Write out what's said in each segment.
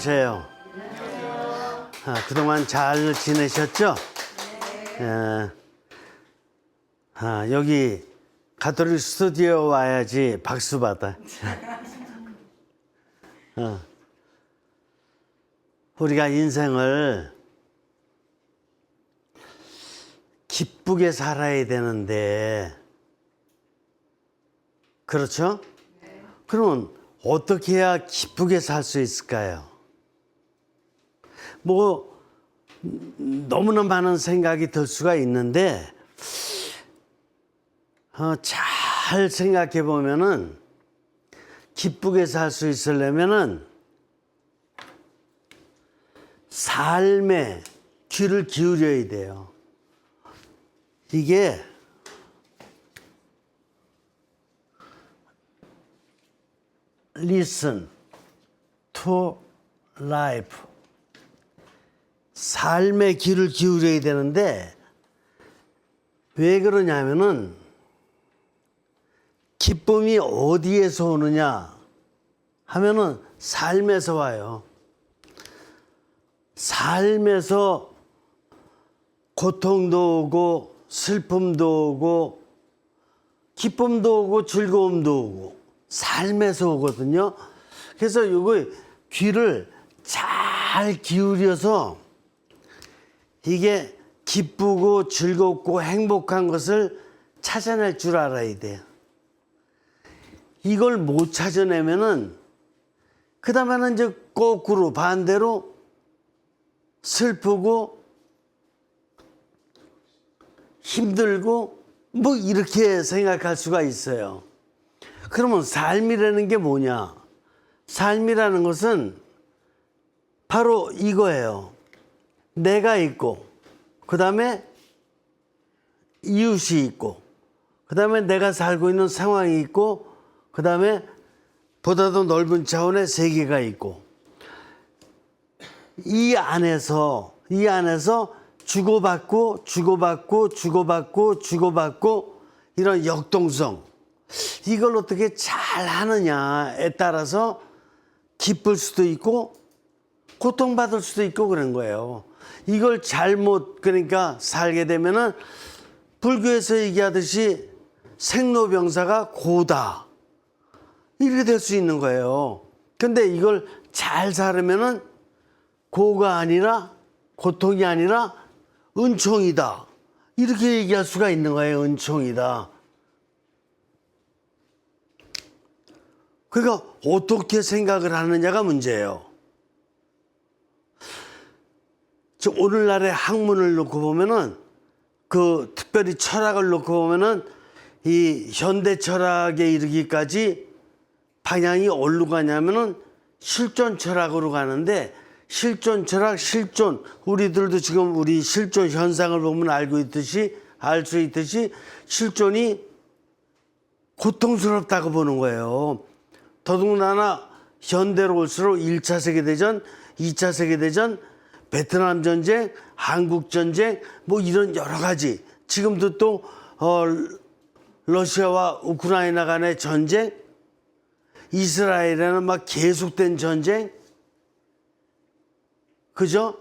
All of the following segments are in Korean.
안녕하세요. 그동안 잘 지내셨죠? 여기 가톨릭 스튜디오 와야지 박수 받아. 우리가 인생을 기쁘게 살아야 되는데, 그렇죠? 그러면 어떻게 해야 기쁘게 살 수 있을까요? 뭐 너무나 많은 생각이 들 수가 있는데 잘 생각해 보면은 기쁘게 살 수 있으려면은 삶에 귀를 기울여야 돼요. 이게 listen to life. 삶의 귀를 기울여야 되는데 왜 그러냐면은 기쁨이 어디에서 오느냐 하면은 삶에서 와요. 삶에서 고통도 오고 슬픔도 오고 기쁨도 오고 즐거움도 오고 삶에서 오거든요. 그래서 이거 귀를 잘 기울여서 이게 기쁘고 즐겁고 행복한 것을 찾아낼 줄 알아야 돼요. 이걸 못 찾아내면은 그 다음에는 이제 거꾸로 반대로 슬프고 힘들고 뭐 이렇게 생각할 수가 있어요. 그러면 삶이라는 게 뭐냐? 삶이라는 것은 바로 이거예요. 내가 있고, 그 다음에 이웃이 있고, 그 다음에 내가 살고 있는 상황이 있고, 그 다음에 보다도 넓은 차원의 세계가 있고, 이 안에서 주고받고 이런 역동성, 이걸 어떻게 잘 하느냐에 따라서 기쁠 수도 있고 고통받을 수도 있고 그런 거예요. 이걸 잘못 그러니까 살게 되면은 불교에서 얘기하듯이 생로병사가 고다 이렇게 될 수 있는 거예요. 근데 이걸 잘 살으면은 고가 아니라 고통이 아니라 은총이다 이렇게 얘기할 수가 있는 거예요. 은총이다. 그러니까 어떻게 생각을 하느냐가 문제예요. 오늘날의 학문을 놓고 보면은 특별히 철학을 놓고 보면은 이 현대 철학에 이르기까지 방향이 어디로 가냐면은 실존 철학으로 가는데 실존 철학, 실존 우리들도 지금 우리 실존 현상을 보면 알 수 있듯이 실존이 고통스럽다고 보는 거예요. 더군다나 현대로 올수록 1차 세계대전, 2차 세계대전, 베트남 전쟁, 한국 전쟁 뭐 이런 여러 가지 지금도 또 러시아와 우크라이나 간의 전쟁, 이스라엘에는 막 계속된 전쟁, 그죠?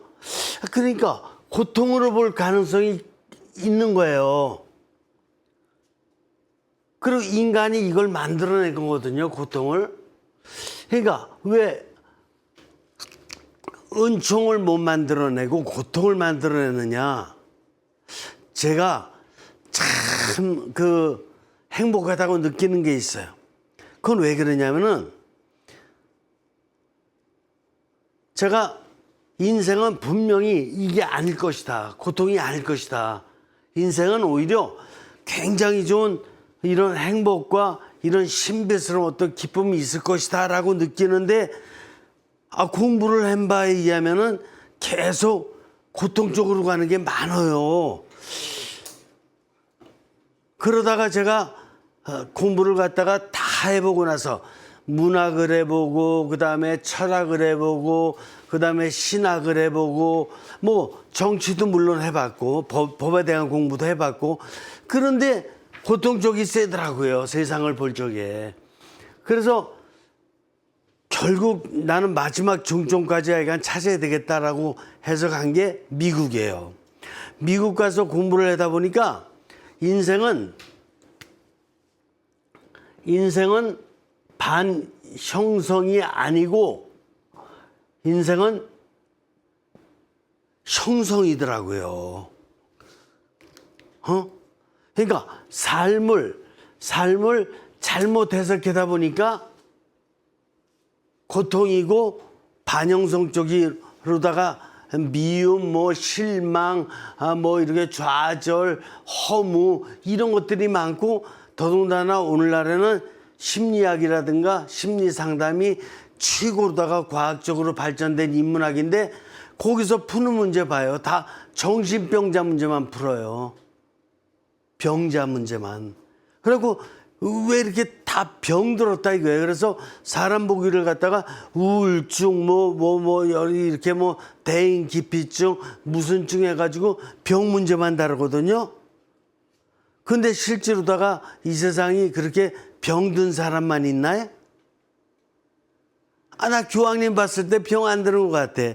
그러니까 고통으로 볼 가능성이 있는 거예요. 그리고 인간이 이걸 만들어낸 거거든요, 고통을. 그러니까 왜 은총을 못 만들어내고 고통을 만들어내느냐. 제가 참 행복하다고 느끼는 게 있어요. 그건 왜 그러냐면은 제가 인생은 분명히 이게 아닐 것이다. 고통이 아닐 것이다. 인생은 오히려 굉장히 좋은 이런 행복과 이런 신비스러운 어떤 기쁨이 있을 것이다 라고 느끼는데 공부를 한 바에 의하면은 계속 고통 쪽으로 가는 게 많아요. 그러다가 제가 공부를 갖다가 다 해보고 나서 문학을 해보고 그 다음에 철학을 해보고 그 다음에 신학을 해보고 뭐 정치도 물론 해봤고 법에 대한 공부도 해봤고 그런데 고통 쪽이 세더라고요. 세상을 볼 적에. 그래서 결국 나는 마지막 중점까지 하여간 찾아야 되겠다라고 해서 간 게 미국이에요. 미국 가서 공부를 하다 보니까 인생은 반형성이 아니고 인생은 형성이더라고요. 그러니까 삶을 잘못 해석하다 보니까 고통이고 반영성 쪽으로다가 미움, 뭐 실망, 뭐 이렇게 좌절, 허무 이런 것들이 많고 더더군다나 오늘날에는 심리학이라든가 심리 상담이 최고로다가 과학적으로 발전된 인문학인데 거기서 푸는 문제 봐요. 다 정신병자 문제만 풀어요. 병자 문제만. 그리고 왜 이렇게 다 병들었다 이거예요. 그래서 사람 보기를 갖다가 우울증, 이렇게 대인기피증, 무슨 증 해가지고 병 문제만 다루거든요. 근데 실제로다가 이 세상이 그렇게 병든 사람만 있나요? 나 교황님 봤을 때 병 안 드는 것 같아.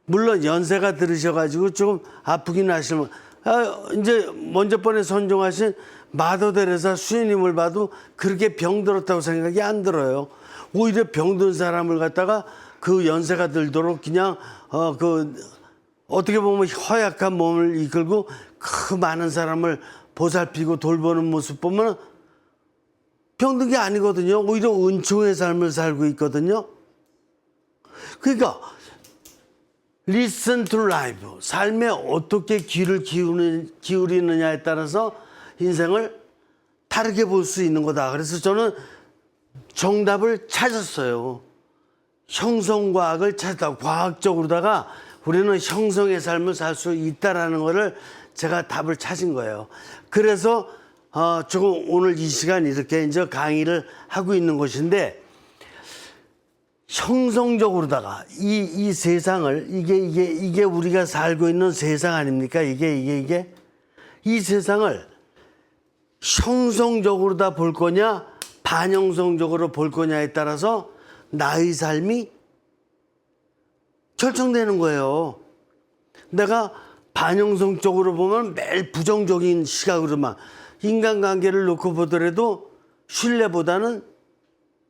물론 연세가 들으셔가지고 조금 아프긴 하시면, 이제 먼저 번에 선종하신 마더데레사 수녀님을 봐도 그렇게 병들었다고 생각이 안 들어요. 오히려 병든 사람을 갖다가 그 연세가 들도록 그냥 어떻게 보면 허약한 몸을 이끌고 그 많은 사람을 보살피고 돌보는 모습 보면 병든 게 아니거든요. 오히려 은총의 삶을 살고 있거든요. 그러니까 listen to life, 삶에 어떻게 귀를 기울이느냐에 따라서 인생을 다르게 볼 수 있는 거다. 그래서 저는 정답을 찾았어요. 형성과학을 찾았다. 과학적으로다가 우리는 형성의 삶을 살 수 있다라는 거를 제가 답을 찾은 거예요. 그래서 조금 오늘 이 시간 이렇게 이제 강의를 하고 있는 것인데, 형성적으로다가 이 세상을 이게 우리가 살고 있는 세상 아닙니까? 이게 이 세상을 형성적으로 다 볼 거냐 반형성적으로 볼 거냐에 따라서 나의 삶이 결정되는 거예요. 내가 반형성적으로 보면 매일 부정적인 시각으로만 인간관계를 놓고 보더라도 신뢰보다는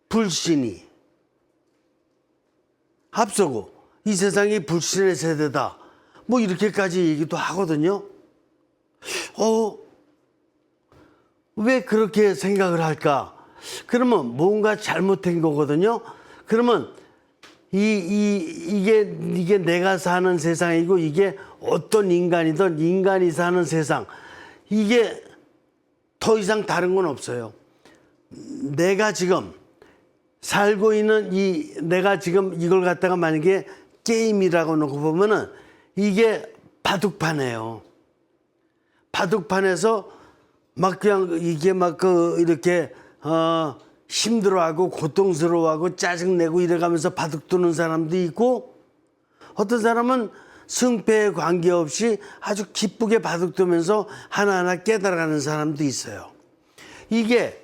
불신이 앞서고 이 세상이 불신의 세대다. 뭐 이렇게까지 얘기도 하거든요. 왜 그렇게 생각을 할까? 그러면 뭔가 잘못된 거거든요. 그러면 이게 내가 사는 세상이고 이게 어떤 인간이든 인간이 사는 세상, 이게 더 이상 다른 건 없어요. 내가 지금 살고 있는 내가 지금 이걸 갖다가 만약에 게임이라고 놓고 보면은 이게 바둑판이에요. 바둑판에서 막 그냥 이게 이렇게 힘들어하고 고통스러워하고 짜증내고 이래가면서 바둑 두는 사람도 있고, 어떤 사람은 승패에 관계없이 아주 기쁘게 바둑 두면서 하나하나 깨달아가는 사람도 있어요. 이게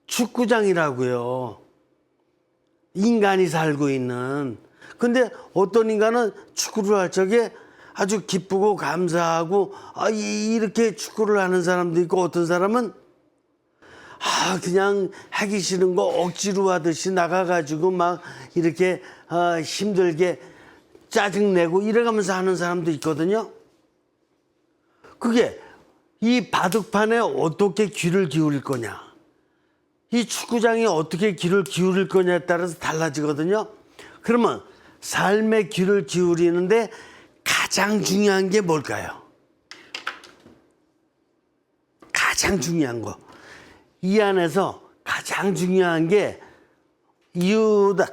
축구장이라고요. 인간이 살고 있는. 근데 어떤 인간은 축구를 할 적에 아주 기쁘고 감사하고 이렇게 축구를 하는 사람도 있고, 어떤 사람은 그냥 하기 싫은 거 억지로 하듯이 나가가지고 막 이렇게 힘들게 짜증내고 이래가면서 하는 사람도 있거든요. 그게 이 바둑판에 어떻게 귀를 기울일 거냐, 이 축구장에 어떻게 귀를 기울일 거냐에 따라서 달라지거든요. 그러면 삶의 귀를 기울이는데 가장 중요한 게 뭘까요? 가장 중요한 거. 이 안에서 가장 중요한 게 이유다.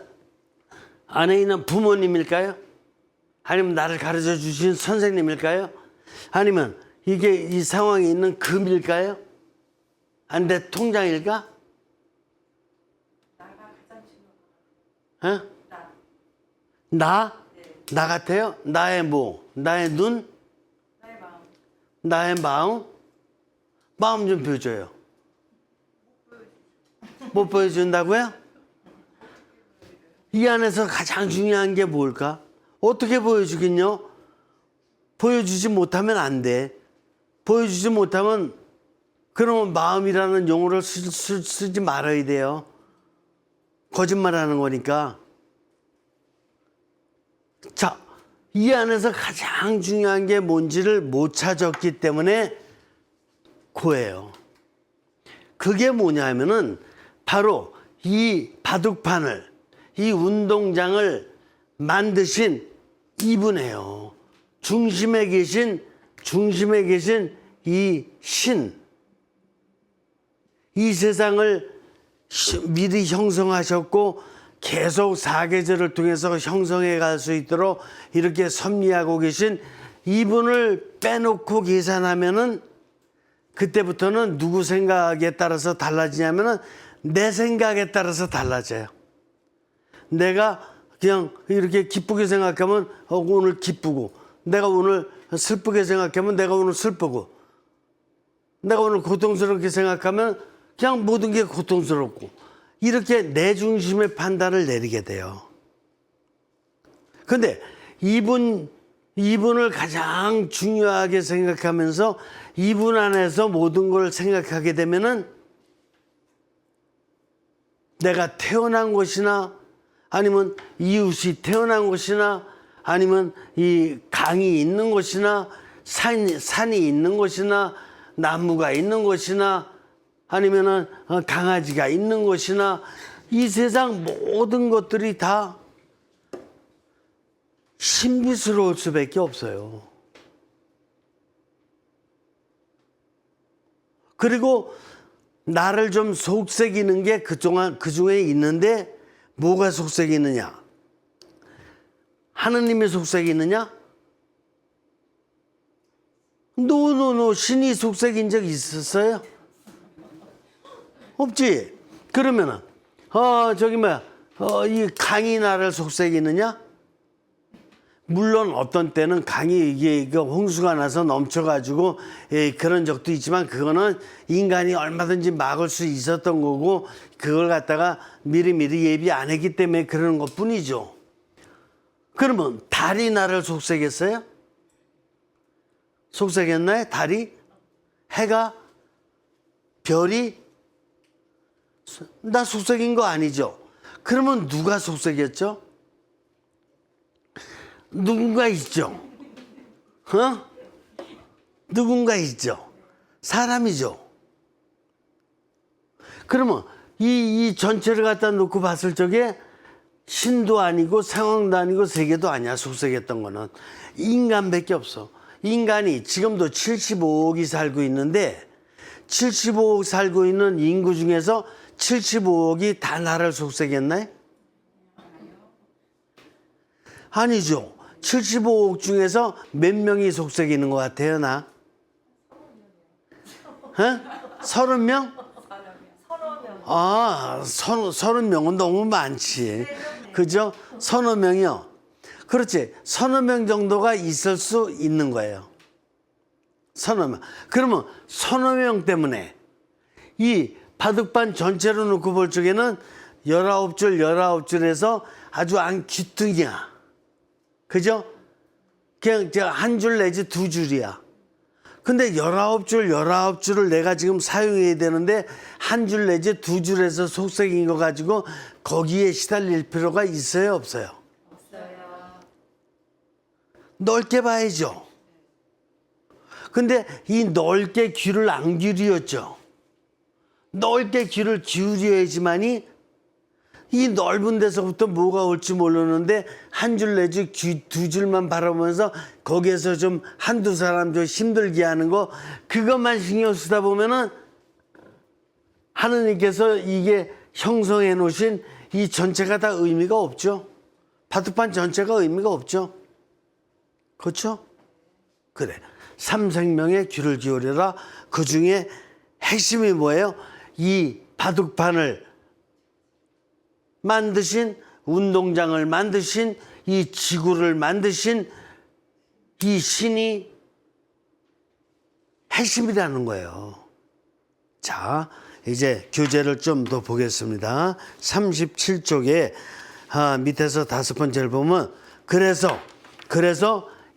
안에 있는 부모님일까요? 아니면 나를 가르쳐 주신 선생님일까요? 아니면 이게 이 상황에 있는 금일까요? 아니 내 통장일까? 어? 나? 나 같아요? 나의 뭐? 나의 눈? 나의 마음. 나의 마음? 마음 좀 보여줘요. 못 보여준다고요? 이 안에서 가장 중요한 게 뭘까? 어떻게 보여주겠냐? 보여주지 못하면 안 돼. 보여주지 못하면 그러면 마음이라는 용어를 쓰지 말아야 돼요. 거짓말하는 거니까. 자, 이 안에서 가장 중요한 게 뭔지를 못 찾았기 때문에 고예요. 그게 뭐냐면은 바로 이 바둑판을, 이 운동장을 만드신 이분이에요. 중심에 계신 이 신. 이 세상을 미리 형성하셨고 계속 사계절을 통해서 형성해 갈 수 있도록 이렇게 섭리하고 계신 이분을 빼놓고 계산하면은 그때부터는 누구 생각에 따라서 달라지냐면은 내 생각에 따라서 달라져요. 내가 그냥 이렇게 기쁘게 생각하면 오늘 기쁘고, 내가 오늘 슬프게 생각하면 내가 오늘 슬프고, 내가 오늘 고통스럽게 생각하면 그냥 모든 게 고통스럽고, 이렇게 내 중심의 판단을 내리게 돼요. 근데 이분을 가장 중요하게 생각하면서 이분 안에서 모든 걸 생각하게 되면은 내가 태어난 곳이나 아니면 이웃이 태어난 곳이나 아니면 이 강이 있는 곳이나 산이 있는 곳이나 나무가 있는 곳이나 아니면은 강아지가 있는 곳이나 이 세상 모든 것들이 다 신비스러울 수밖에 없어요. 그리고 나를 좀 속삭이는 게 그 중에 있는데 뭐가 속삭이느냐? 하느님이 속삭이느냐? 노 신이 속삭인 적 있었어요? 없지. 그러면은 이 강이 나를 속삭이느냐? 물론 어떤 때는 강이 이게 홍수가 나서 넘쳐가지고 그런 적도 있지만 그거는 인간이 얼마든지 막을 수 있었던 거고 그걸 갖다가 미리미리 예비 안 했기 때문에 그러는 것뿐이죠. 그러면 달이 나를 속삭였어요? 속삭였나요? 달이? 해가? 별이? 나 속삭인 거 아니죠? 그러면 누가 속삭였죠? 누군가 있죠. 누군가 있죠. 사람이죠. 그러면 이 전체를 갖다 놓고 봤을 적에 신도 아니고 상황도 아니고 세계도 아니야. 속삭였던 거는 인간밖에 없어. 인간이 지금도 75억이 살고 있는데 75억 살고 있는 인구 중에서 75억이 다 나를 속삭였나요? 아니죠. 75억 중에서 몇 명이 속삭이는 것 같아요, 나? 30명? 아, 30명은 너무 많지. 그죠? 서너 명이요. 그렇지. 서너 명 정도가 있을 수 있는 거예요. 서너 명. 그러면 서너 명 때문에 이 바둑판 전체로 놓고 볼 적에는 19줄에서 아주 안 귀퉁이야. 그죠? 그냥 한 줄 내지 두 줄이야. 근데 19줄을 내가 지금 사용해야 되는데 한 줄 내지 두 줄에서 속삭인 거 가지고 거기에 시달릴 필요가 있어요, 없어요? 없어요. 넓게 봐야죠. 근데 이 넓게 귀를 안 기울였죠. 넓게 귀를 기울여야지만이 이 넓은 데서부터 뭐가 올지 모르는데 한 줄 내지 두 줄만 바라보면서 거기에서 좀 한두 사람 좀 힘들게 하는 거 그것만 신경 쓰다 보면은 하느님께서 이게 형성해 놓으신 이 전체가 다 의미가 없죠. 바둑판 전체가 의미가 없죠. 그렇죠? 그래. 삼생명의 귀를 기울여라. 그 중에 핵심이 뭐예요? 이 바둑판을 만드신, 운동장을 만드신, 이 지구를 만드신 이 신이 핵심이라는 거예요. 자, 이제 교재를 좀 더 보겠습니다. 37쪽에 밑에서 5번째를 보면 그래서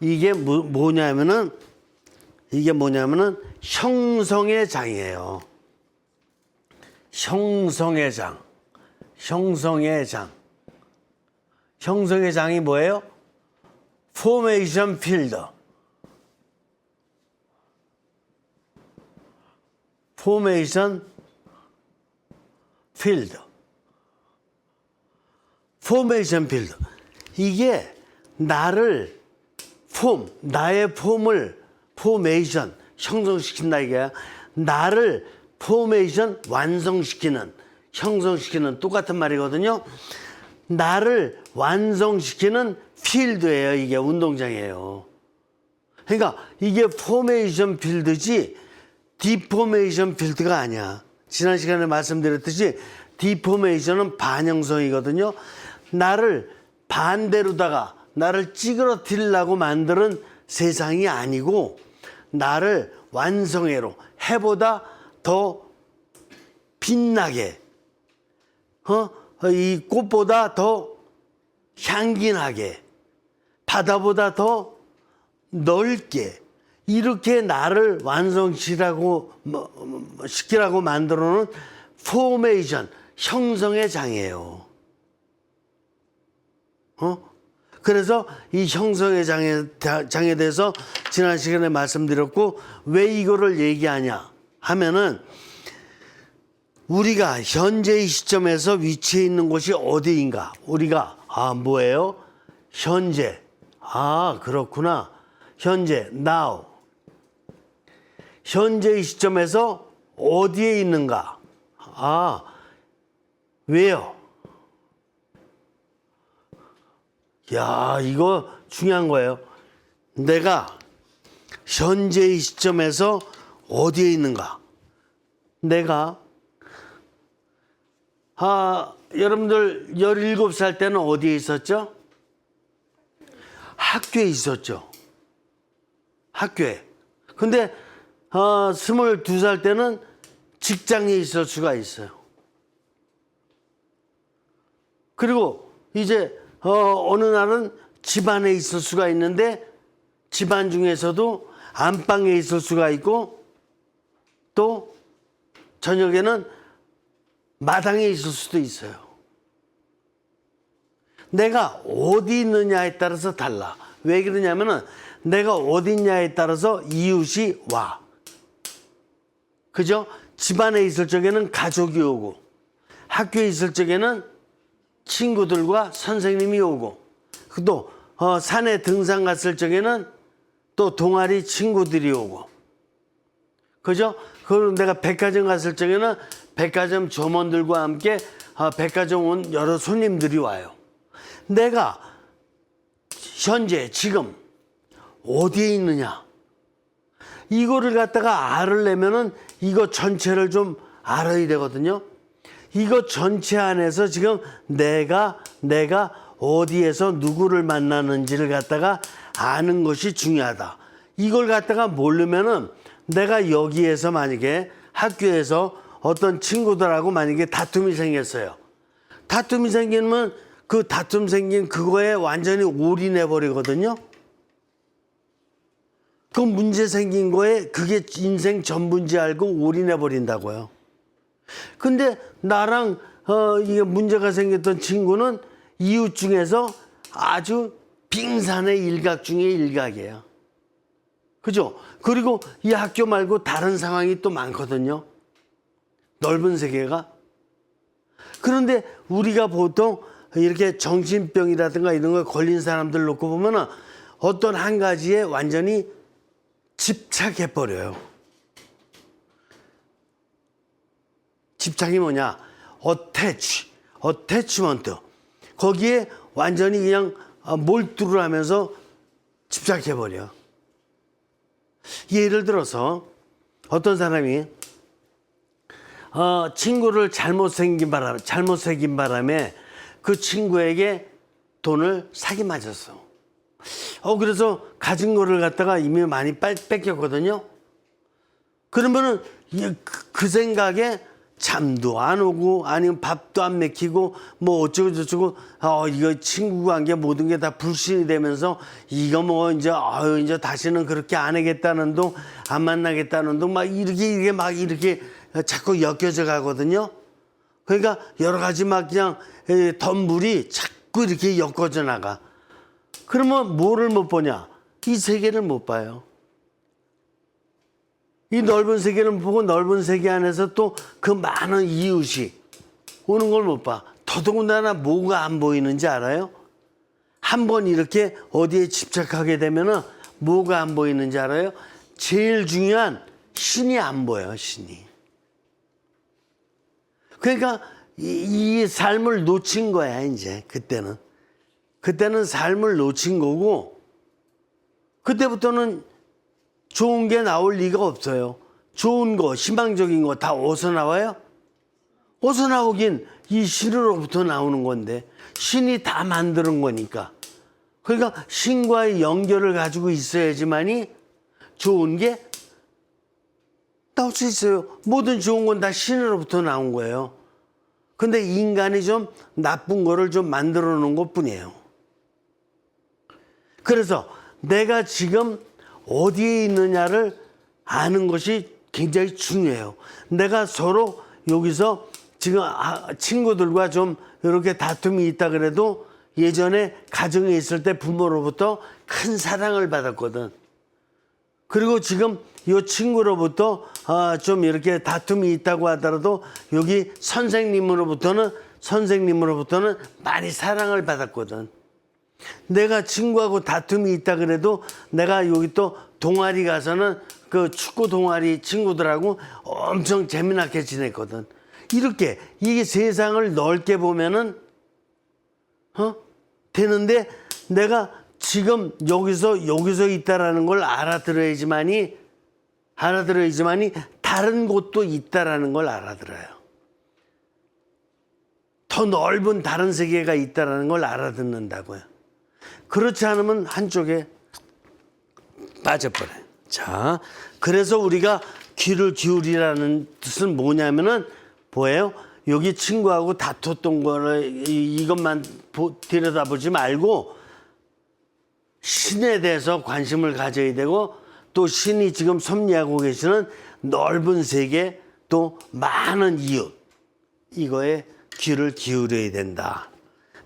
이게 뭐냐면은 형성의 장이에요. 형성의 장이 뭐예요? 포메이션 필드. 포메이션 필드. 이게 나의 폼을 포메이션 형성시킨다 이게 나를 포메이션 완성시키는 형성시키는 똑같은 말이거든요. 나를 완성시키는 필드예요. 이게 운동장이에요. 그러니까 이게 포메이션 필드지 디포메이션 필드가 아니야. 지난 시간에 말씀드렸듯이 디포메이션은 반형성이거든요. 나를 반대로다가 나를 찌그러뜨리려고 만드는 세상이 아니고 나를 완성해로 해보다 더 빛나게 이 꽃보다 더 향기나게 바다보다 더 넓게 이렇게 나를 완성시키라고 만들어놓은 포메이션 형성의 장이에요. 그래서 이 형성의 장에 대해서 지난 시간에 말씀드렸고 왜 이거를 얘기하냐 하면은 우리가 현재의 시점에서 위치해 있는 곳이 어디인가 우리가 뭐예요? 현재 그렇구나. 현재 now 현재의 시점에서 어디에 있는가? 왜요? 야, 이거 중요한 거예요. 내가 현재의 시점에서 어디에 있는가? 내가 여러분들 17살 때는 어디에 있었죠? 학교에 있었죠. 학교에. 근데 22살 때는 직장에 있을 수가 있어요. 그리고 이제 어느 날은 집안에 있을 수가 있는데 집안 중에서도 안방에 있을 수가 있고 또 저녁에는 마당에 있을 수도 있어요. 내가 어디 있느냐에 따라서 달라. 왜 그러냐면은 내가 어디 있냐에 따라서 이웃이 와. 그죠? 집안에 있을 적에는 가족이 오고 학교에 있을 적에는 친구들과 선생님이 오고 또 산에 등산 갔을 적에는 또 동아리 친구들이 오고 그죠? 그리고 내가 백화점 갔을 적에는 백화점 점원들과 함께 백화점 온 여러 손님들이 와요. 내가 현재 지금 어디에 있느냐 이거를 갖다가 알으려면은 이거 전체를 좀 알아야 되거든요. 이거 전체 안에서 지금 내가 어디에서 누구를 만나는지를 갖다가 아는 것이 중요하다. 이걸 갖다가 모르면은 내가 여기에서 만약에 학교에서 어떤 친구들하고 만약에 다툼이 생겼어요. 다툼이 생기면 그 다툼 생긴 그거에 완전히 올인해 버리거든요. 그 문제 생긴 거에 그게 인생 전부인지 알고 올인해 버린다고요. 근데 나랑 이게 문제가 생겼던 친구는 이웃 중에서 아주 빙산의 일각 중에 일각이에요. 그죠? 그리고 이 학교 말고 다른 상황이 또 많거든요. 넓은 세계가. 그런데 우리가 보통 이렇게 정신병이라든가 이런 거 걸린 사람들 놓고 보면은 어떤 한 가지에 완전히 집착해 버려요. 집착이 뭐냐? 어태치먼트. 거기에 완전히 그냥 몰두를 하면서 집착해 버려. 예를 들어서 어떤 사람이 친구를 잘못 새긴 바람에 그 친구에게 돈을 사기 맞았어. 그래서 가진 거를 갖다가 이미 많이 뺏겼거든요. 그러면은 그 생각에 잠도 안 오고 아니면 밥도 안 먹히고 뭐 어쩌고 저쩌고 이거 친구 관계 모든 게 다 불신이 되면서 이거 뭐 이제 다시는 그렇게 안 하겠다는 둥 안 만나겠다는 둥 막 이렇게 자꾸 엮여져 가거든요. 그러니까 여러 가지 막 그냥 덤불이 자꾸 이렇게 엮어져 나가. 그러면 뭐를 못 보냐? 이 세계를 못 봐요. 이 넓은 세계를 보고 넓은 세계 안에서 또 그 많은 이웃이 오는 걸 못 봐. 더더군다나 뭐가 안 보이는지 알아요? 한번 이렇게 어디에 집착하게 되면은 뭐가 안 보이는지 알아요? 제일 중요한 신이 안 보여요, 신이. 그러니까 이 삶을 놓친 거야, 이제 그때는. 그때는 삶을 놓친 거고 그때부터는 좋은 게 나올 리가 없어요. 좋은 거, 희망적인 거 다 어디서 나와요? 어디서 나오긴 이 신으로부터 나오는 건데 신이 다 만드는 거니까. 그러니까 신과의 연결을 가지고 있어야지만이 좋은 게 나올 수 있어요. 모든 좋은 건 다 신으로부터 나온 거예요. 근데 인간이 좀 나쁜 거를 좀 만들어 놓은 것 뿐이에요. 그래서 내가 지금 어디에 있느냐를 아는 것이 굉장히 중요해요. 내가 서로 여기서 지금 친구들과 좀 이렇게 다툼이 있다 그래도 예전에 가정에 있을 때 부모로부터 큰 사랑을 받았거든. 그리고 지금 이 친구로부터 좀 이렇게 다툼이 있다고 하더라도 여기 선생님으로부터는 많이 사랑을 받았거든. 내가 친구하고 다툼이 있다 그래도 내가 여기 또 동아리 가서는 그 축구 동아리 친구들하고 엄청 재미나게 지냈거든. 이렇게 이게 세상을 넓게 보면은 되는데 내가 지금 여기서 있다라는 걸 알아들어야지만이 다른 곳도 있다라는 걸 알아들어요. 더 넓은 다른 세계가 있다라는 걸 알아듣는다고요. 그렇지 않으면 한쪽에 빠져버려요. 자, 그래서 우리가 귀를 기울이라는 뜻은 뭐냐면은 뭐예요? 여기 친구하고 다퉜던 거를 이것만 들여다보지 말고 신에 대해서 관심을 가져야 되고 또 신이 지금 섭리하고 계시는 넓은 세계 또 많은 이웃 이거에 귀를 기울여야 된다.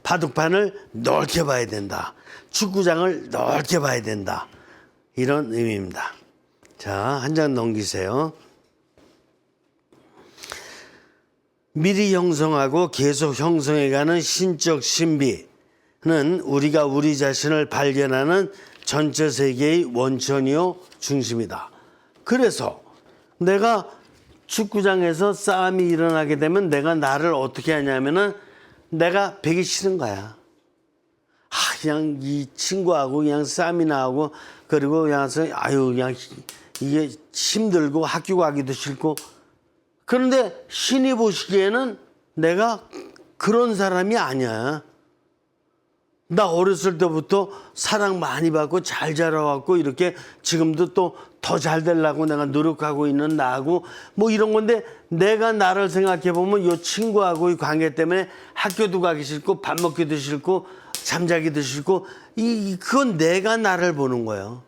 바둑판을 넓게 봐야 된다. 축구장을 넓게 봐야 된다. 이런 의미입니다. 자, 한 장 넘기세요. 미리 형성하고 계속 형성해가는 신적 신비는 우리가 우리 자신을 발견하는 전체 세계의 원천이요 중심이다. 그래서 내가 축구장에서 싸움이 일어나게 되면 내가 나를 어떻게 하냐면은 내가 배기 싫은 거야. 그냥 이 친구하고 그냥 싸움이나 하고 그리고 그냥 이게 힘들고 학교 가기도 싫고 그런데 신이 보시기에는 내가 그런 사람이 아니야. 나 어렸을 때부터 사랑 많이 받고 잘 자라왔고 이렇게 지금도 또 더 잘 되려고 내가 노력하고 있는 나하고 뭐 이런 건데 내가 나를 생각해 보면 이 친구하고의 관계 때문에 학교도 가기 싫고 밥 먹기도 싫고 잠자기도 싫고 그건 내가 나를 보는 거예요.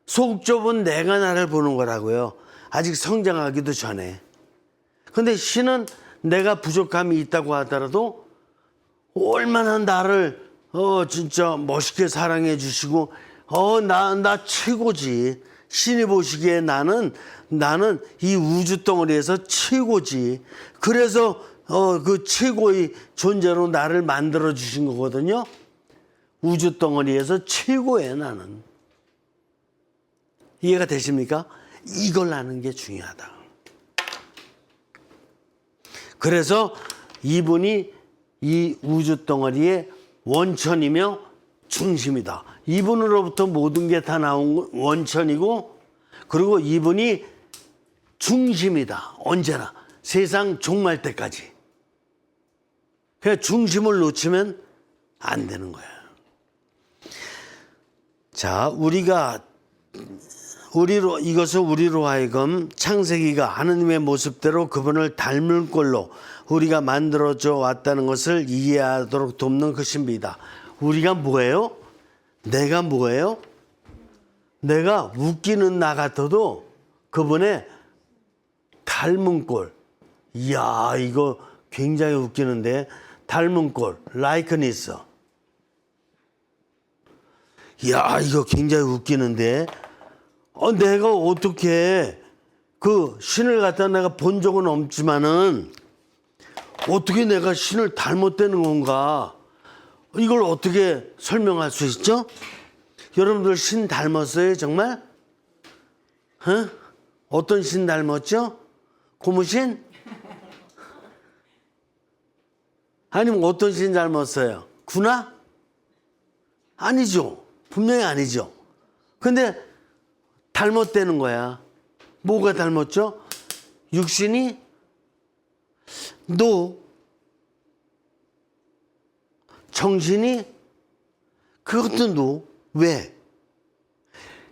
속 좁은 내가 나를 보는 거라고요. 아직 성장하기도 전에. 근데 신은 내가 부족함이 있다고 하더라도 얼마나 나를 진짜 멋있게 사랑해 주시고 나 최고지. 신이 보시기에 나는 이 우주 덩어리에서 최고지. 그래서 그 최고의 존재로 나를 만들어 주신 거거든요. 우주 덩어리에서 최고예요, 나는. 이해가 되십니까? 이걸 아는 게 중요하다. 그래서 이분이 이 우주 덩어리의 원천이며 중심이다. 이분으로부터 모든 게 다 나온 원천이고 그리고 이분이 중심이다. 언제나 세상 종말 때까지. 그러니까 중심을 놓치면 안 되는 거예요. 자, 우리가 이것은 우리로 하여금 창세기가 하느님의 모습대로 그분을 닮을 꼴로 우리가 만들어져 왔다는 것을 이해하도록 돕는 것입니다. 우리가 뭐예요? 내가 뭐예요? 내가 웃기는 나 같아도 그분의 닮은 꼴. 이야, 이거 굉장히 웃기는데. 닮은 꼴, likeness. 이야, 이거 굉장히 웃기는데. 내가 어떻게 그 신을 갖다 내가 본 적은 없지만은 어떻게 내가 신을 닮았다는 건가? 이걸 어떻게 설명할 수 있죠? 여러분들 신 닮았어요, 정말? 어떤 신 닮았죠? 고무신? 아니면 어떤 신 닮았어요? 구나? 아니죠. 분명히 아니죠. 근데 닮았다는 거야. 뭐가 닮았죠? 육신이 노, 정신이 그것도 노. 왜?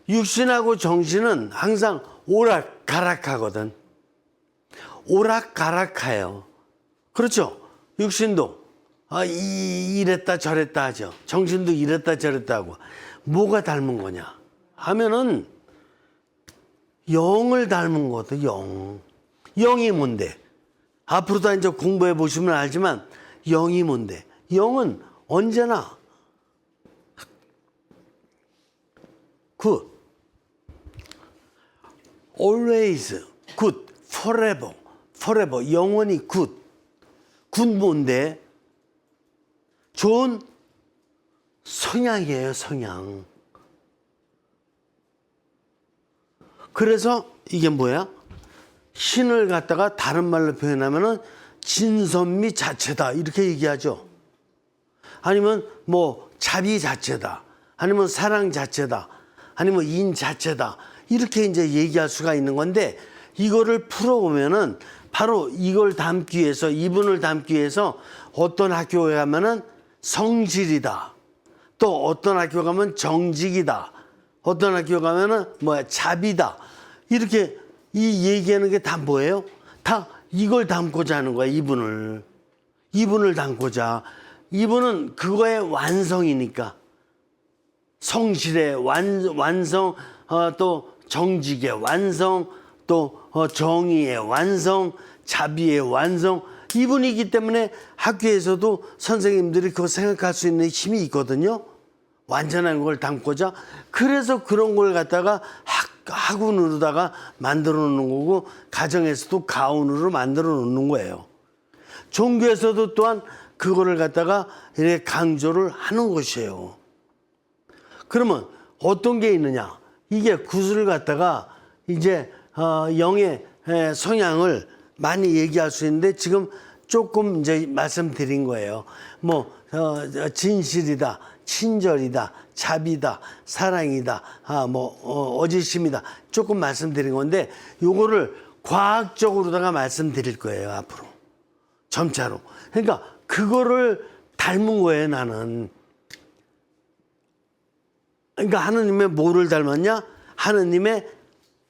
육신하고 정신은 항상 오락가락하거든. 오락가락해요. 그렇죠? 육신도 이랬다 저랬다 하죠. 정신도 이랬다 저랬다 하고. 뭐가 닮은 거냐 하면은 영을 닮은 거거든. 영이 뭔데? 앞으로도 이제 공부해 보시면 알지만 영이 뭔데? 영은 언제나 good, always good, forever 영원히 good. good 뭔데? 좋은 성향이에요, 성향. 그래서 이게 뭐야? 신을 갖다가 다른 말로 표현하면은 진선미 자체다 이렇게 얘기하죠. 아니면 뭐 자비 자체다, 아니면 사랑 자체다, 아니면 인 자체다 이렇게 이제 얘기할 수가 있는 건데, 이거를 풀어보면은 바로 이걸 담기 위해서, 이분을 담기 위해서 어떤 학교에 가면은 성실이다, 또 어떤 학교 가면 정직이다, 어떤 학교 가면은 뭐야 자비다, 이렇게 이 얘기하는 게 다 뭐예요? 다 이걸 담고자 하는 거야. 이분을 담고자. 이분은 그거의 완성이니까. 성실의 완성, 또 정직의 완성, 또 정의의 완성, 자비의 완성. 이분이기 때문에 학교에서도 선생님들이 그거 생각할 수 있는 힘이 있거든요. 완전한 걸 담고자. 그래서 그런 걸 갖다가 학운으로다가 만들어 놓는 거고, 가정에서도 가운으로 만들어 놓는 거예요. 종교에서도 또한 그거를 갖다가 이렇게 강조를 하는 것이에요. 그러면 어떤 게 있느냐? 이게 구슬을 갖다가 이제 영의 성향을 많이 얘기할 수 있는데, 지금 조금 이제 말씀드린 거예요. 뭐 진실이다, 친절이다, 자비다, 사랑이다, 어지심이다. 조금 말씀드린 건데, 요거를 과학적으로다가 말씀드릴 거예요, 앞으로. 점차로. 그러니까 그거를 닮은 거예요, 나는. 그러니까 하느님의 뭐를 닮았냐? 하느님의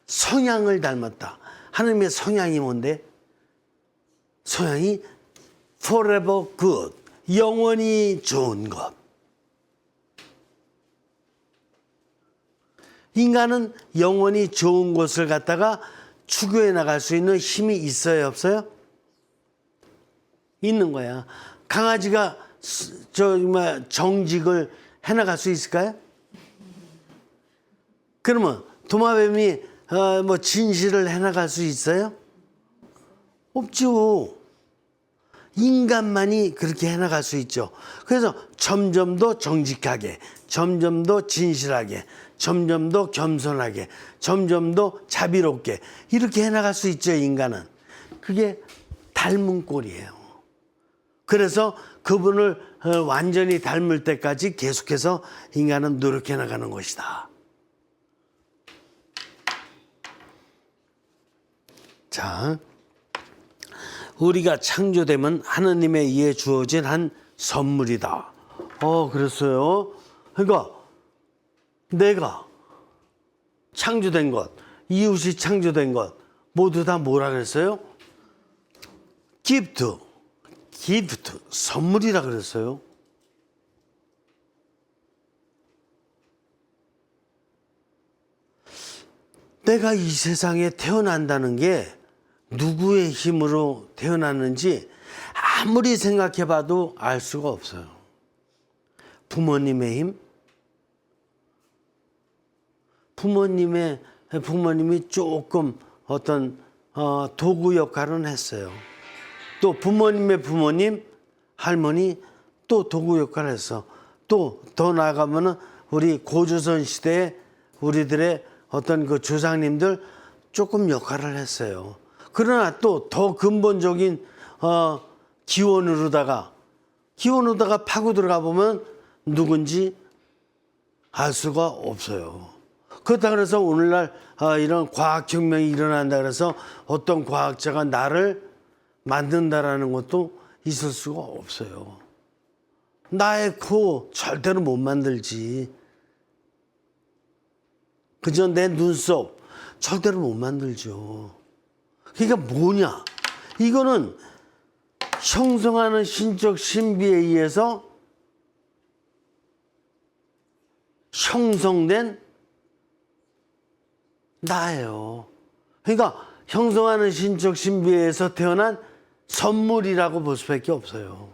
성향을 닮았다. 하느님의 성향이 뭔데? 성향이 forever good, 영원히 좋은 것. 인간은 영원히 좋은 것을 갖다가 추구해 나갈 수 있는 힘이 있어요, 없어요? 있는 거야. 강아지가 정직을 해나갈 수 있을까요? 그러면 도마뱀이 진실을 해나갈 수 있어요? 없죠. 인간만이 그렇게 해나갈 수 있죠. 그래서 점점 더 정직하게, 점점 더 진실하게, 점점 더 겸손하게, 점점 더 자비롭게 이렇게 해나갈 수 있죠, 인간은. 그게 닮은 꼴이에요. 그래서 그분을 완전히 닮을 때까지 계속해서 인간은 노력해 나가는 것이다. 자, 우리가 창조됨은 하느님에 의해 주어진 한 선물이다. 그랬어요. 그러니까 내가 창조된 것, 이웃이 창조된 것 모두 다 뭐라 그랬어요? 기프트, 선물이라 그랬어요. 내가 이 세상에 태어난다는 게 누구의 힘으로 태어났는지 아무리 생각해봐도 알 수가 없어요. 부모님의 힘? 부모님이 조금 어떤 도구 역할은 했어요. 또 부모님의 부모님, 할머니 또 도구 역할을 했어. 또 더 나아가면은 우리 고조선 시대에 우리들의 어떤 그 조상님들 조금 역할을 했어요. 그러나 또 더 근본적인 기원으로다가 파고 들어가 보면 누군지 알 수가 없어요. 그렇다 그래서 오늘날 이런 과학혁명이 일어난다 그래서 어떤 과학자가 나를 만든다라는 것도 있을 수가 없어요. 나의 코 절대로 못 만들지. 그저 내 눈썹 절대로 못 만들죠. 그러니까 뭐냐? 이거는 형성하는 신적 신비에 의해서 형성된 나예요. 그러니까 형성하는 신적 신비에 의해서 태어난 선물이라고 볼 수밖에 없어요.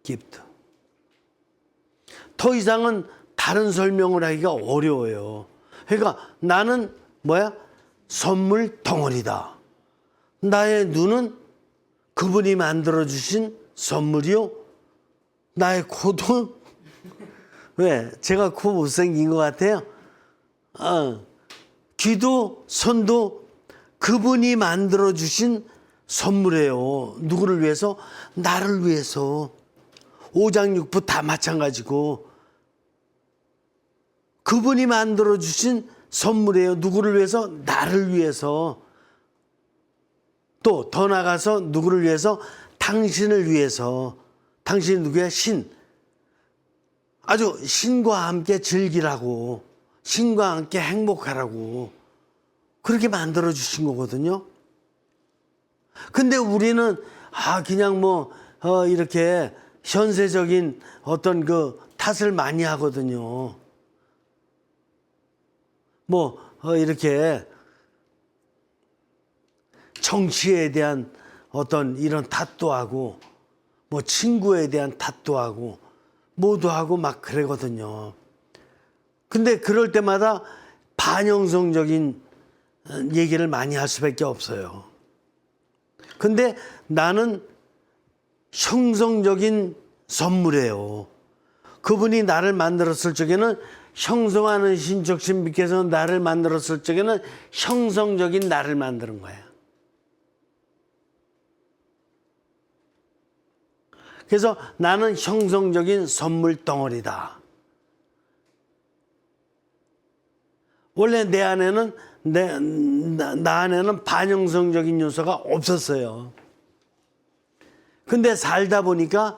기프트. 더 이상은 다른 설명을 하기가 어려워요. 그러니까 나는 뭐야? 선물 덩어리다. 나의 눈은 그분이 만들어주신 선물이요. 나의 코도 왜? 제가 코 못생긴 것 같아요? 귀도 손도 그분이 만들어주신 선물이에요. 누구를 위해서? 나를 위해서. 오장육부 다 마찬가지고 그분이 만들어주신 선물이에요. 누구를 위해서? 나를 위해서. 또 더 나가서 누구를 위해서? 당신을 위해서. 당신이 누구야? 신. 아주 신과 함께 즐기라고, 신과 함께 행복하라고 그렇게 만들어주신 거거든요. 근데 우리는 그냥 이렇게 현세적인 어떤 그 탓을 많이 하거든요. 이렇게 정치에 대한 어떤 이런 탓도 하고, 친구에 대한 탓도 하고, 모두 하고 막 그러거든요. 근데 그럴 때마다 반영성적인 얘기를 많이 할 수밖에 없어요. 근데 나는 형성적인 선물이에요. 그분이 나를 만들었을 적에는 형성하는 신적 신비께서 나를 만들었을 적에는 형성적인 나를 만드는 거야. 그래서 나는 형성적인 선물 덩어리다. 원래 내 안에는 나 안에는 반영성적인 요소가 없었어요. 근데 살다 보니까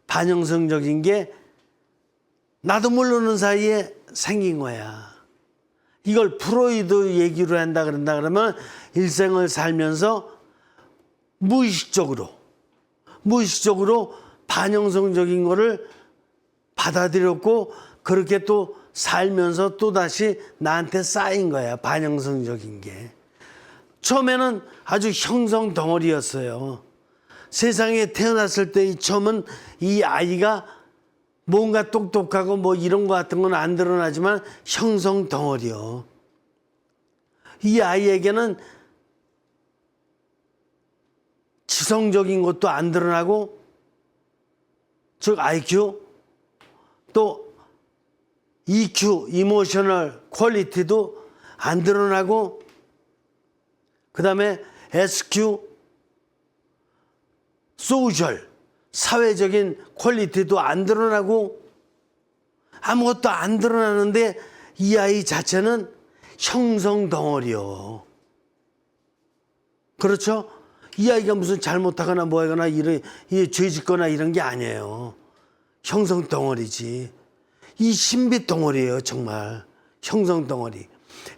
반영성적인 게 나도 모르는 사이에 생긴 거야. 이걸 프로이드 얘기로 한다 그러면 일생을 살면서 무의식적으로 반영성적인 거를 받아들였고 그렇게 또 살면서 또다시 나한테 쌓인 거야. 반영성적인 게. 처음에는 아주 형성 덩어리였어요. 세상에 태어났을 때 처음은 이 아이가 뭔가 똑똑하고 이런 거 같은 건 안 드러나지만 형성 덩어리요. 이 아이에게는 지성적인 것도 안 드러나고, 즉 IQ, 또 EQ, 이모셔널 퀄리티도 안 드러나고, 그 다음에 SQ, 소셜, 사회적인 퀄리티도 안 드러나고, 아무것도 안 드러나는데 이 아이 자체는 형성 덩어리요. 그렇죠? 이 아이가 무슨 잘못하거나 뭐하거나 죄 짓거나 이런 게 아니에요. 형성 덩어리지. 이 신비 덩어리예요, 정말. 형성 덩어리.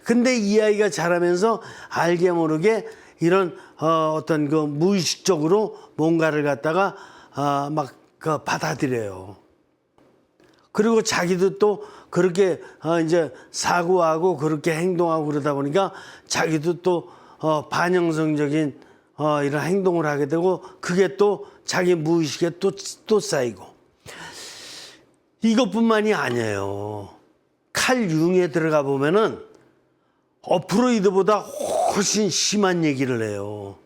근데 이 아이가 자라면서 알게 모르게 이런 어떤 그 무의식적으로 뭔가를 갖다가 막 그 받아들여요. 그리고 자기도 또 그렇게 이제 사고하고 그렇게 행동하고 그러다 보니까 자기도 또 반영성적인 이런 행동을 하게 되고 그게 또 자기 무의식에 또 쌓이고. 이것뿐만이 아니에요. 칼 융에 들어가 보면은 프로이드보다 훨씬 심한 얘기를 해요.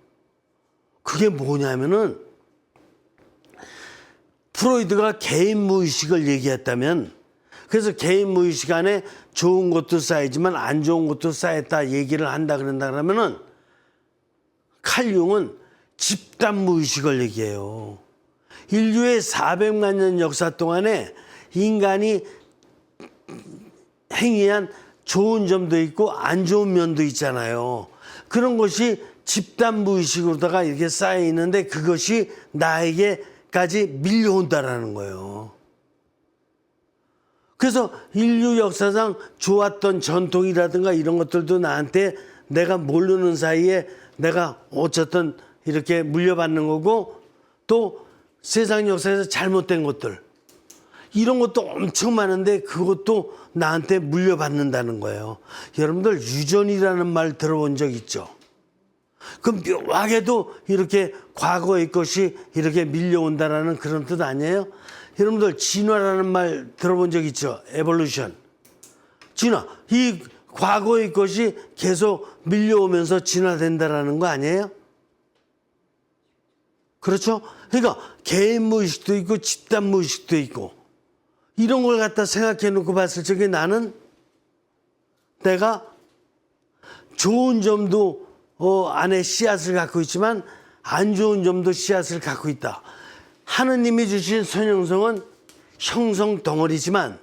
그게 뭐냐면은 프로이드가 개인 무의식을 얘기했다면, 그래서 개인 무의식 안에 좋은 것도 쌓이지만 안 좋은 것도 쌓였다 얘기를 한다 그런다 그러면은 칼 융은 집단 무의식을 얘기해요. 인류의 400만 년 역사 동안에 인간이 행위한 좋은 점도 있고 안 좋은 면도 있잖아요. 그런 것이 집단 무의식으로다가 이렇게 쌓여 있는데 그것이 나에게까지 밀려온다라는 거예요. 그래서 인류 역사상 좋았던 전통이라든가 이런 것들도 나한테 내가 모르는 사이에 내가 어쨌든 이렇게 물려받는 거고, 또 세상 역사에서 잘못된 것들 이런 것도 엄청 많은데 그것도 나한테 물려받는다는 거예요. 여러분들 유전이라는 말 들어본 적 있죠? 그 묘하게도 이렇게 과거의 것이 이렇게 밀려온다라는 그런 뜻 아니에요? 여러분들 진화라는 말 들어본 적 있죠? 에볼루션. 진화. 이 과거의 것이 계속 밀려오면서 진화된다라는 거 아니에요? 그렇죠? 그러니까 개인 무의식도 있고 집단 무의식도 있고 이런 걸 갖다 생각해 놓고 봤을 적에 나는 내가 좋은 점도 안에 씨앗을 갖고 있지만 안 좋은 점도 씨앗을 갖고 있다. 하느님이 주신 선형성은 형성 덩어리지만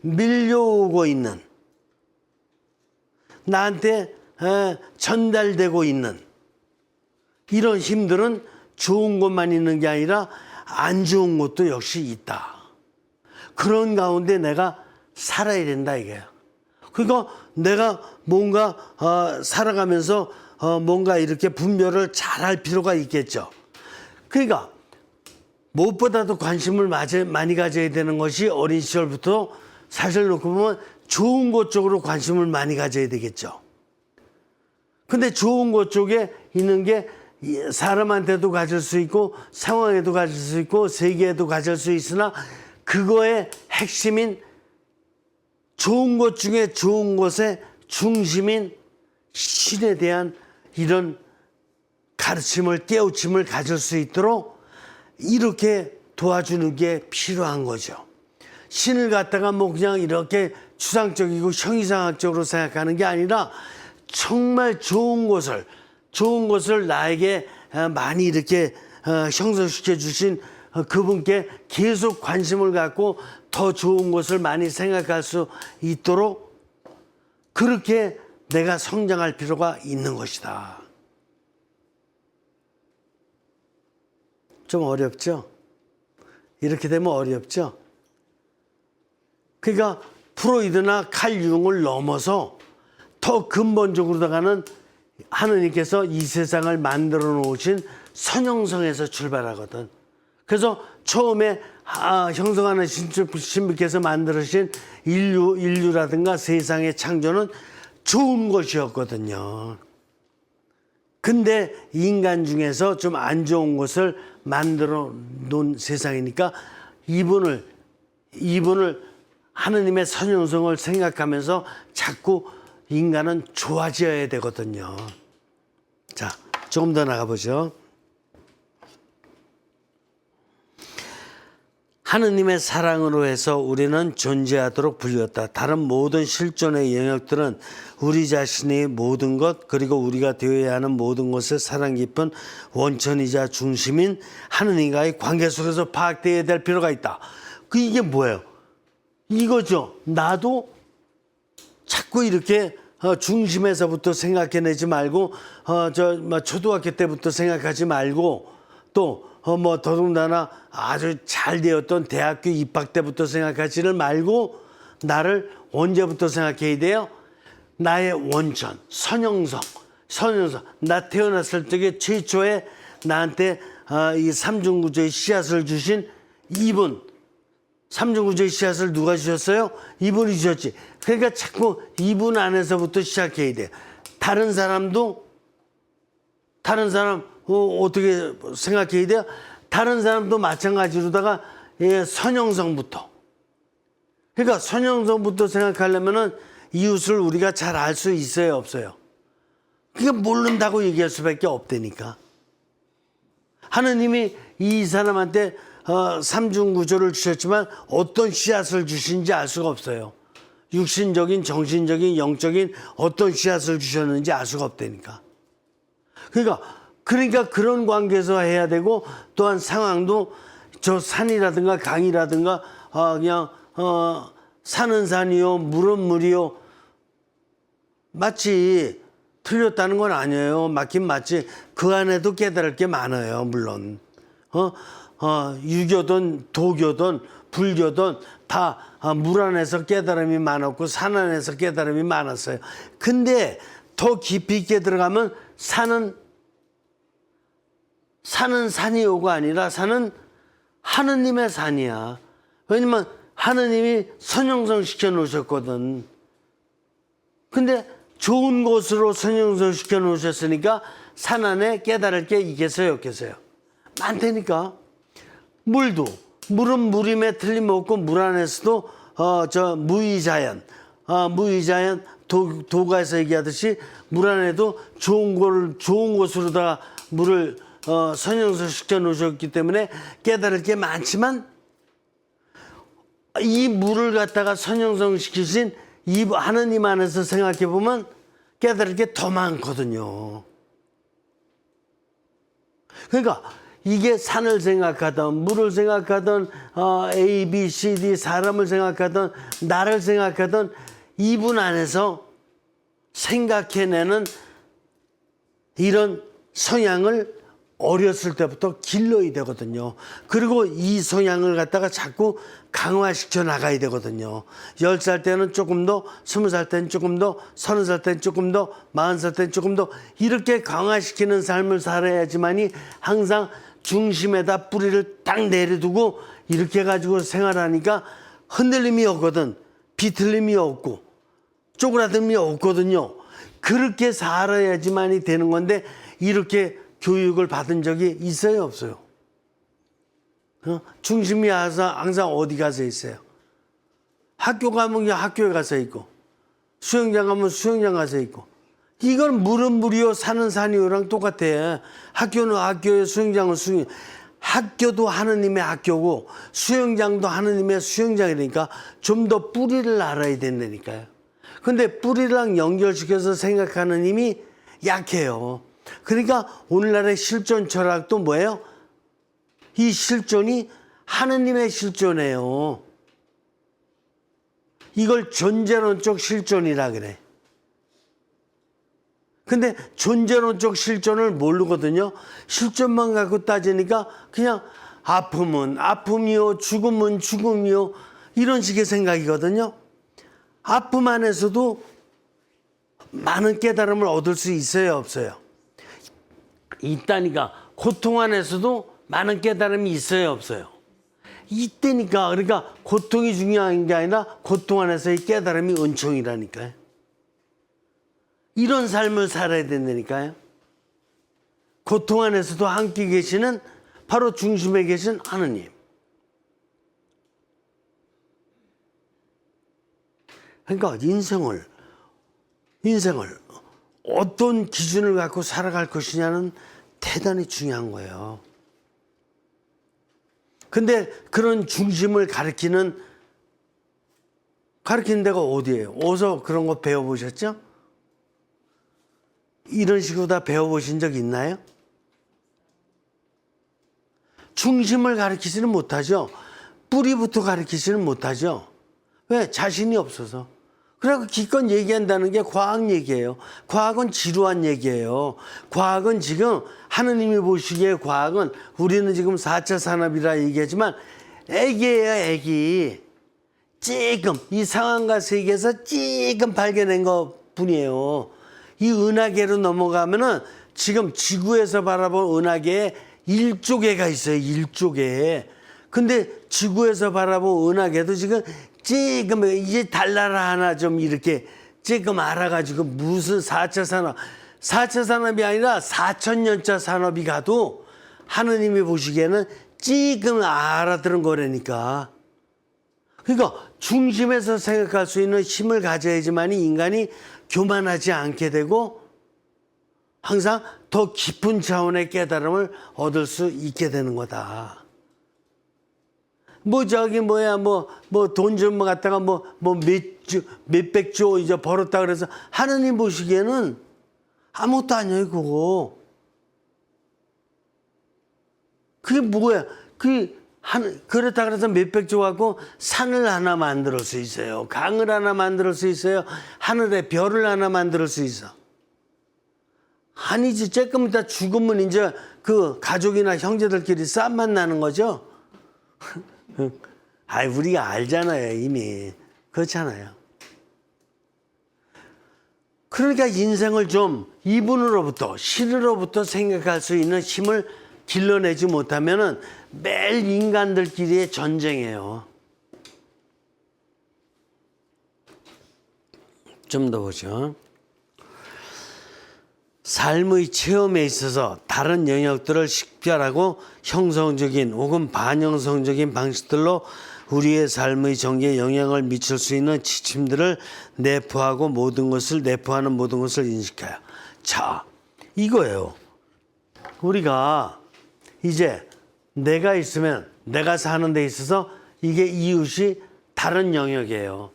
밀려오고 있는, 나한테 전달되고 있는 이런 힘들은 좋은 것만 있는 게 아니라 안 좋은 것도 역시 있다. 그런 가운데 내가 살아야 된다 이게요. 그러니까 내가 뭔가 살아가면서 뭔가 이렇게 분별을 잘할 필요가 있겠죠. 그러니까 무엇보다도 관심을 많이 가져야 되는 것이 어린 시절부터 사실 놓고 보면 좋은 것 쪽으로 관심을 많이 가져야 되겠죠. 근데 좋은 것 쪽에 있는 게 사람한테도 가질 수 있고 상황에도 가질 수 있고 세계에도 가질 수 있으나 그거의 핵심인 좋은 것 중에 좋은 것의 중심인 신에 대한 이런 가르침을, 깨우침을 가질 수 있도록 이렇게 도와주는 게 필요한 거죠. 신을 갖다가 뭐 그냥 이렇게 추상적이고 형이상학적으로 생각하는 게 아니라 정말 좋은 것을 나에게 많이 이렇게 형성시켜 주신 그분께 계속 관심을 갖고 더 좋은 것을 많이 생각할 수 있도록 그렇게 내가 성장할 필요가 있는 것이다. 좀 어렵죠? 이렇게 되면 어렵죠? 그러니까 프로이드나 칼 융을 넘어서 더 근본적으로다가는 하느님께서 이 세상을 만들어 놓으신 선형성에서 출발하거든. 그래서 처음에 형성하는 신부께서 만들으신 인류라든가 세상의 창조는 좋은 것이었거든요. 근데 인간 중에서 좀 안 좋은 것을 만들어 놓은 세상이니까 이분을 하느님의 선형성을 생각하면서 자꾸 인간은 좋아져야 되거든요. 자, 조금 더 나가보죠. 하느님의 사랑으로 해서 우리는 존재하도록 불렸다. 다른 모든 실존의 영역들은 우리 자신의 모든 것 그리고 우리가 되어야 하는 모든 것의 사랑 깊은 원천이자 중심인 하느님과의 관계 속에서 파악되어야 될 필요가 있다. 이게 뭐예요? 이거죠. 나도 자꾸 이렇게 중심에서부터 생각해내지 말고 초등학교 때부터 생각하지 말고 또 더더군다나 아주 잘 되었던 대학교 입학 때부터 생각하지를 말고 나를 언제부터 생각해야 돼요? 나의 원천, 선형성. 나 태어났을 적에 최초에 나한테 이 삼중구조의 씨앗을 주신 이분. 삼중구조의 씨앗을 누가 주셨어요? 이분이 주셨지. 그러니까 자꾸 이분 안에서부터 시작해야 돼. 다른 사람 어떻게 생각해야 돼요? 다른 사람도 마찬가지로다가 선형성부터. 그러니까 선형성부터 생각하려면은 이웃을 우리가 잘 알 수 있어요, 없어요? 그게 모른다고 얘기할 수밖에 없다니까. 하느님이 이 사람한테 삼중구조를 주셨지만 어떤 씨앗을 주신지 알 수가 없어요. 육신적인, 정신적인, 영적인 어떤 씨앗을 주셨는지 알 수가 없다니까. 그러니까 그런 관계에서 해야 되고, 또한 상황도 저 산이라든가 강이라든가 산은 산이요 물은 물이요. 마치 틀렸다는 건 아니에요. 맞긴 맞지. 그 안에도 깨달을 게 많아요. 물론 유교든 도교든 불교든 다 물 안에서 깨달음이 많았고 산 안에서 깨달음이 많았어요. 근데 더 깊이 있게 들어가면 산은 산이요가 아니라 산은 하느님의 산이야. 왜냐면 하느님이 선형성 시켜 놓으셨거든. 근데 좋은 곳으로 선형성 시켜 놓으셨으니까 산 안에 깨달을 게 있겠어요, 없겠어요? 많다니까. 물은 물임에 틀림없고 물 안에서도 무의자연 도가에서 얘기하듯이 물 안에도 좋은 곳으로다가 물을 선형성 시켜 놓으셨기 때문에 깨달을 게 많지만, 이 물을 갖다가 선형성 시키신 이 하느님 안에서 생각해 보면 깨달을 게 더 많거든요. 그러니까 이게 산을 생각하던 물을 생각하던 A, B, C, D 사람을 생각하던 나를 생각하던 이분 안에서 생각해내는 이런 성향을 어렸을 때부터 길러야 되거든요. 그리고 이 성향을 갖다가 자꾸 강화시켜 나가야 되거든요. 10살 때는 조금 더, 20살 때는 조금 더, 30살 때는 조금 더, 40살 때는 조금 더, 이렇게 강화시키는 삶을 살아야지만이 항상 중심에다 뿌리를 딱 내려두고 이렇게 해가지고 생활하니까 흔들림이 없거든. 비틀림이 없고 쪼그라듦이 없거든요. 그렇게 살아야지만이 되는 건데, 이렇게 교육을 받은 적이 있어요, 없어요? 중심이 항상 어디 가서 있어요? 학교 가면 그냥 학교에 가서 있고, 수영장 가면 수영장 가서 있고. 이건 물은 물이요, 산은 산이요랑 똑같아. 학교는 학교에, 수영장은 수영. 학교도 하느님의 학교고 수영장도 하느님의 수영장이니까 좀 더 뿌리를 알아야 된다니까요. 근데 뿌리랑 연결시켜서 생각하는 힘이 약해요. 그러니까 오늘날의 실존 철학도 뭐예요? 이 실존이 하느님의 실존이에요. 이걸 존재론적 실존이라 그래. 근데 존재론적 실존을 모르거든요. 실존만 갖고 따지니까 그냥 아픔은 아픔이요, 죽음은 죽음이요, 이런 식의 생각이거든요. 아픔 안에서도 많은 깨달음을 얻을 수 있어요, 없어요? 있다니까. 고통 안에서도 많은 깨달음이 있어요, 없어요? 이때니까. 그러니까 고통이 중요한 게 아니라 고통 안에서의 깨달음이 은총이라니까요. 이런 삶을 살아야 된다니까요. 고통 안에서도 함께 계시는 바로 중심에 계신 하느님. 그러니까 인생을 어떤 기준을 갖고 살아갈 것이냐는 대단히 중요한 거예요. 근데 그런 중심을 가리키는 데가 어디예요? 어디서 그런 거 배워보셨죠? 이런 식으로 다 배워보신 적 있나요? 중심을 가리키지는 못하죠. 뿌리부터 가리키지는 못하죠. 왜? 자신이 없어서. 그래서 기껏 얘기한다는 게 과학 얘기예요. 과학은 지루한 얘기예요. 과학은 지금 하느님이 보시기에 과학은, 우리는 지금 4차 산업이라 얘기하지만 애기예요, 애기. 찔끔 이 상황과 세계에서 찔끔 발견한 것 뿐이에요. 이 은하계로 넘어가면은 지금 지구에서 바라본 은하계에 일조개가 있어요. 일조개. 근데 지구에서 바라본 은하계도 지금 찔끔 이제 달나라 하나 좀 이렇게 찔끔 알아가지고 무슨 4차 산업, 4차 산업이 아니라 4천년차 산업이 가도 하느님이 보시기에는 찔끔 알아들은 거라니까. 그러니까 중심에서 생각할 수 있는 힘을 가져야지만이 인간이 교만하지 않게 되고 항상 더 깊은 차원의 깨달음을 얻을 수 있게 되는 거다. 돈 좀 갖다가 몇백 조 이제 벌었다 그래서 하느님 보시기에는 아무것도 아니에요, 그거. 그게 뭐야? 그렇다 그래서 몇백 조 갖고 산을 하나 만들 수 있어요. 강을 하나 만들 수 있어요. 하늘에 별을 하나 만들 수 있어. 아니지, 조금 이따 죽으면 이제 그 가족이나 형제들끼리 싸움만 나는 거죠. 우리가 알잖아요, 이미. 그렇잖아요. 그러니까 인생을 좀 이분으로부터, 신으로부터 생각할 수 있는 힘을 길러내지 못하면은 매일 인간들끼리의 전쟁이에요. 좀 더 보죠. 삶의 체험에 있어서 다른 영역들을 식별하고 형성적인 혹은 반형성적인 방식들로 우리의 삶의 전개에 영향을 미칠 수 있는 지침들을 내포하고 내포하는 모든 것을 인식해요. 자, 이거예요. 우리가 이제 내가 있으면 내가 사는 데 있어서 이게 이웃이 다른 영역이에요.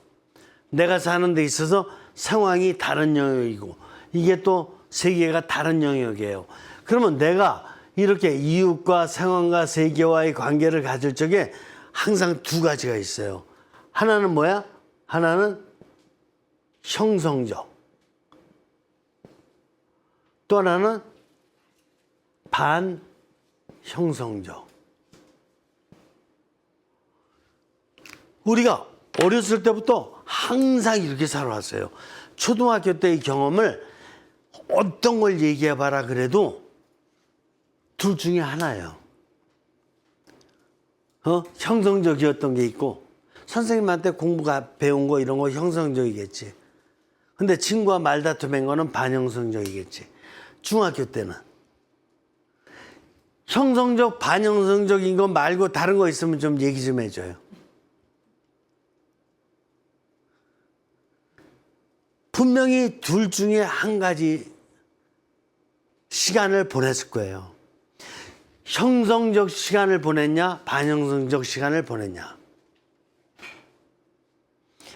내가 사는 데 있어서 상황이 다른 영역이고 이게 또 세계가 다른 영역이에요. 그러면 내가 이렇게 이웃과 상황과 세계와의 관계를 가질 적에 항상 두 가지가 있어요. 하나는 뭐야? 하나는 형성적. 또 하나는 반형성적. 우리가 어렸을 때부터 항상 이렇게 살아왔어요. 초등학교 때의 경험을 어떤 걸 얘기해봐라 그래도 둘 중에 하나예요. 형성적이었던 게 있고 선생님한테 배운 거 이런 거 형성적이겠지. 근데 친구와 말다툼한 거는 반형성적이겠지. 중학교 때는. 형성적, 반형성적인 거 말고 다른 거 있으면 좀 얘기 좀 해줘요. 분명히 둘 중에 한 가지 시간을 보냈을 거예요. 형성적 시간을 보냈냐, 반형성적 시간을 보냈냐.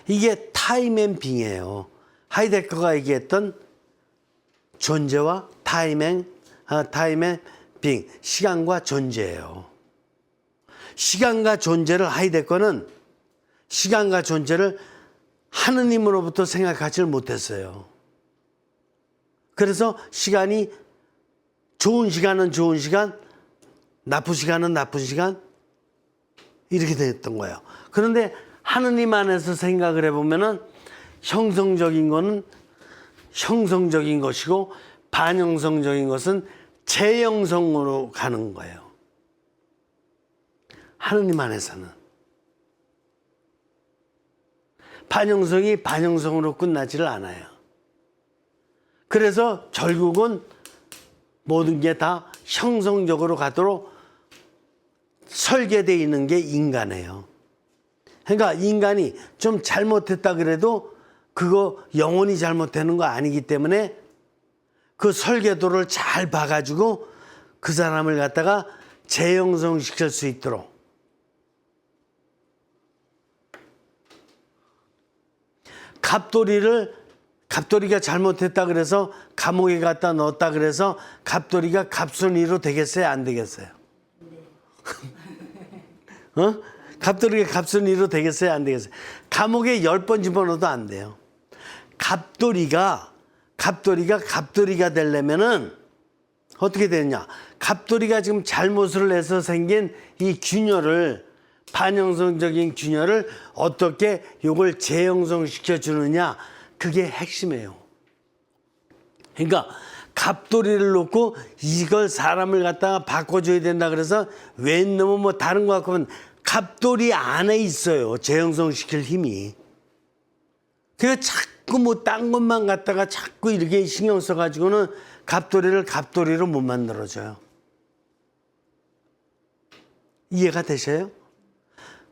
이게 타임 앤 빙이에요. 하이데거가 얘기했던 존재와 타임 앤 빙, 시간과 존재예요. 시간과 존재를 하이데거는 시간과 존재를 하느님으로부터 생각하지를 못했어요. 그래서 시간이 좋은 시간은 좋은 시간, 나쁜 시간은 나쁜 시간 이렇게 됐던 거예요. 그런데 하느님 안에서 생각을 해보면은 형성적인 거는 형성적인 것이고 반형성적인 것은 재형성으로 가는 거예요. 하느님 안에서는. 반형성이 반형성으로 끝나지를 않아요. 그래서 결국은 모든 게 다 형성적으로 가도록 설계되어 있는 게 인간이에요. 그러니까 인간이 좀 잘못했다 그래도 그거 영원히 잘못되는 거 아니기 때문에 그 설계도를 잘 봐가지고 그 사람을 갖다가 재형성시킬 수 있도록 갑돌이가 잘못했다 그래서 감옥에 갖다 넣었다 그래서 갑돌이가 갑순이로 되겠어요? 안 되겠어요? 갑돌이가 갑순이로 되겠어요? 안 되겠어요? 감옥에 10번 집어넣어도 안 돼요. 갑돌이가 되려면은 어떻게 되느냐? 갑돌이가 지금 잘못을 해서 생긴 이 균열을 반영성적인 균열을 어떻게 요걸 재형성시켜 주느냐, 그게 핵심이에요. 그러니까 갑돌이를 놓고 이걸 사람을 갖다가 바꿔줘야 된다 그래서 웬 놈은 뭐 다른 거 갖고 하면 갑돌이 안에 있어요, 재형성시킬 힘이. 그래서 자꾸 뭐 딴 것만 갖다가 자꾸 이렇게 신경 써가지고는 갑돌이를 갑돌이로 못 만들어줘요. 이해가 되셔요?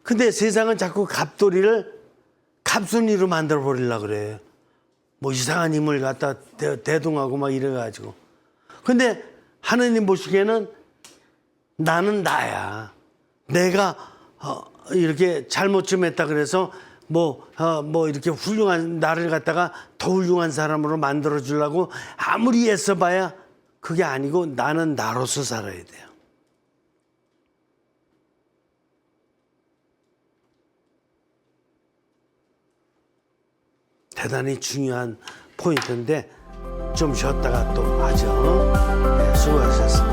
근데 세상은 자꾸 갑돌이를 갑순이로 만들어 버리려고 그래. 뭐 이상한 힘을 갖다 대동하고 막 이래가지고. 근데 하느님 보시기에는 나는 나야. 내가 이렇게 잘못 좀 했다 그래서 뭐 이렇게 훌륭한 나를 갖다가 더 훌륭한 사람으로 만들어 주려고 아무리 애써봐야 그게 아니고 나는 나로서 살아야 돼요. 대단히 중요한 포인트인데 좀 쉬었다가 또 하죠. 네, 수고하셨습니다.